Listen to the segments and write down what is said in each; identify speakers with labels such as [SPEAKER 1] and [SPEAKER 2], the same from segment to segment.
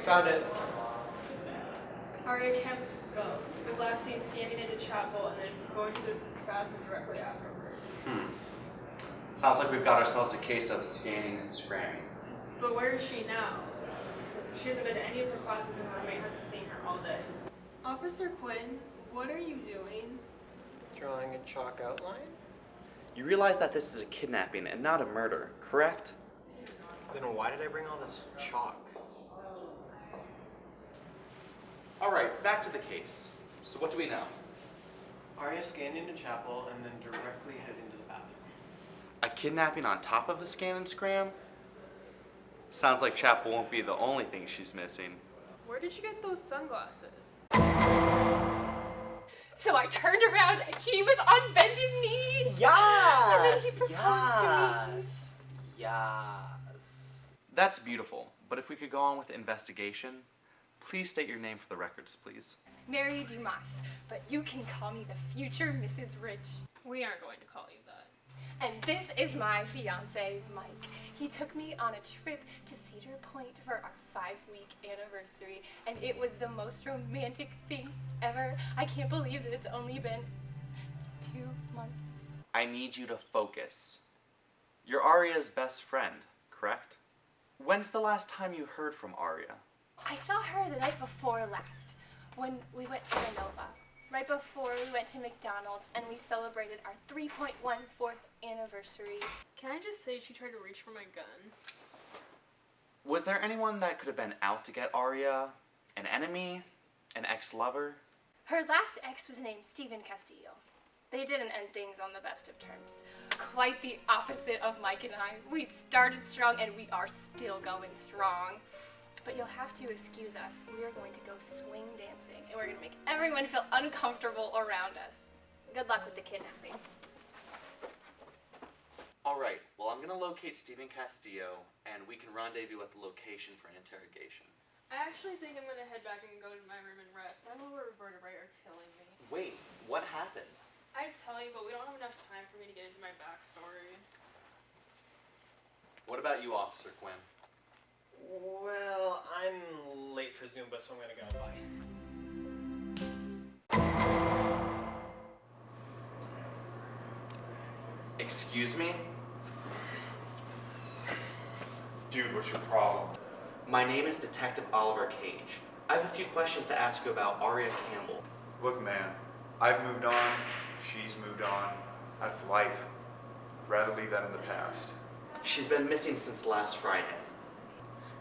[SPEAKER 1] Found it.
[SPEAKER 2] Arya Campbell was last seen standing in the chapel and then going to the bathroom directly afterward.
[SPEAKER 1] Sounds like we've got ourselves a case of scanning and scramming.
[SPEAKER 2] But where is she now? She hasn't been to any of her classes and her roommate hasn't seen her all day. Officer Quinn, what are you doing?
[SPEAKER 3] Drawing a chalk outline?
[SPEAKER 1] You realize that this is a kidnapping and not a murder, correct?
[SPEAKER 3] Then why did I bring all this chalk?
[SPEAKER 1] All right, back to the case. So what do we know?
[SPEAKER 3] Arya scanned into chapel and then directly headed into the bathroom.
[SPEAKER 1] A kidnapping on top of a scan and scram? Sounds like Chapel won't be the only thing she's missing.
[SPEAKER 2] Where did you get those sunglasses?
[SPEAKER 4] So I turned around and he was on bended knee.
[SPEAKER 1] Yes!
[SPEAKER 4] And then he proposed to me.
[SPEAKER 1] Yes. That's beautiful, but if we could go on with the investigation, please state your name for the records, please.
[SPEAKER 4] Mary Dumas, but you can call me the future Mrs. Rich.
[SPEAKER 2] We aren't going to call you that.
[SPEAKER 4] And this is my fiance, Mike. He took me on a trip to Cedar Point for our 5-week anniversary, and it was the most romantic thing ever. I can't believe that it's only been 2 months.
[SPEAKER 1] I need you to focus. You're Arya's best friend, correct? When's the last time you heard from Arya?
[SPEAKER 4] I saw her the night before last, when we went to Renova. Right before we went to McDonald's and we celebrated our 3.14th anniversary.
[SPEAKER 2] Can I just say she tried to reach for my gun?
[SPEAKER 1] Was there anyone that could have been out to get Arya? An enemy? An ex-lover?
[SPEAKER 4] Her last ex was named Steven Castillo. They didn't end things on the best of terms. Quite the opposite of Mike and I. We started strong and we are still going strong. But you'll have to excuse us. We are going to go swing dancing and we're going to make everyone feel uncomfortable around us. Good luck with the kidnapping.
[SPEAKER 1] All right, well, I'm gonna locate Steven Castillo and we can rendezvous at the location for an interrogation.
[SPEAKER 2] I actually think I'm gonna head back and go to my room and rest. My lower vertebrae are killing me.
[SPEAKER 1] Wait, what happened?
[SPEAKER 2] I'd tell you, but we don't have enough time for me to get into my backstory.
[SPEAKER 1] What about you, Officer Quinn?
[SPEAKER 3] Well, I'm late for Zumba, so I'm gonna go. Bye.
[SPEAKER 1] Excuse me?
[SPEAKER 5] Dude, what's your problem?
[SPEAKER 1] My name is Detective Oliver Cage. I have a few questions to ask you about Arya Campbell.
[SPEAKER 5] Look, man, I've moved on, she's moved on. That's life. I'd rather leave that in the past.
[SPEAKER 1] She's been missing since last Friday.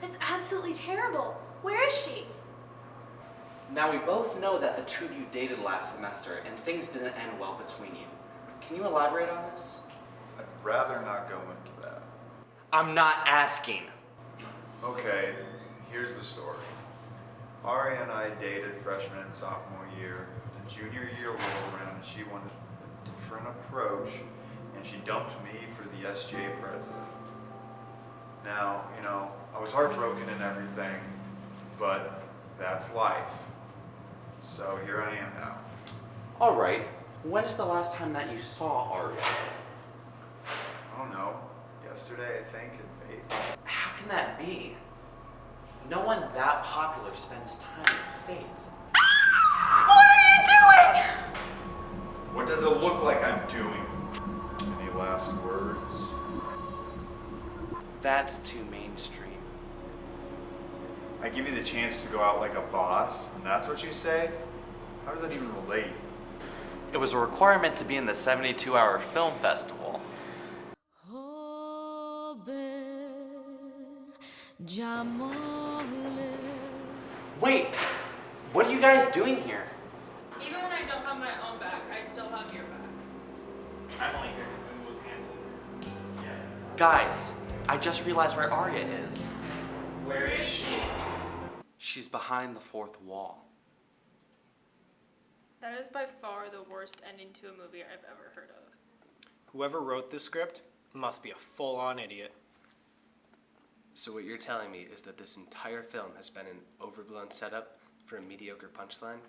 [SPEAKER 4] That's absolutely terrible. Where is she?
[SPEAKER 1] Now, we both know that the two of you dated last semester and things didn't end well between you. Can you elaborate on this?
[SPEAKER 5] I'd rather not go into that.
[SPEAKER 1] I'm not asking.
[SPEAKER 5] Okay, here's the story. Ari and I dated freshman and sophomore year. The junior year rolled around and she wanted a different approach, and she dumped me for the SJ president. Now, you know, I was heartbroken and everything, but that's life. So here I am now.
[SPEAKER 1] All right. When is the last time that you saw Arya?
[SPEAKER 5] I don't know. Yesterday, I think, in Faith.
[SPEAKER 1] How can that be? No one that popular spends time with Faith.
[SPEAKER 4] What are you doing?
[SPEAKER 5] What does it look like I'm doing? Any last words?
[SPEAKER 1] That's too mainstream.
[SPEAKER 5] I give you the chance to go out like a boss, and that's what you say? How does that even relate?
[SPEAKER 1] It was a requirement to be in the 72-hour film festival. Wait! What are you guys doing here?
[SPEAKER 2] Even when I don't have my own back, I still have your back.
[SPEAKER 3] I'm only here because Zumba was canceled.
[SPEAKER 1] Guys, I just realized where Arya is.
[SPEAKER 3] Where is she?
[SPEAKER 1] She's behind the fourth wall.
[SPEAKER 2] That is by far the worst ending to a movie I've ever heard of.
[SPEAKER 3] Whoever wrote this script must be a full-on idiot.
[SPEAKER 6] So what you're telling me is that this entire film has been an overblown setup for a mediocre punchline?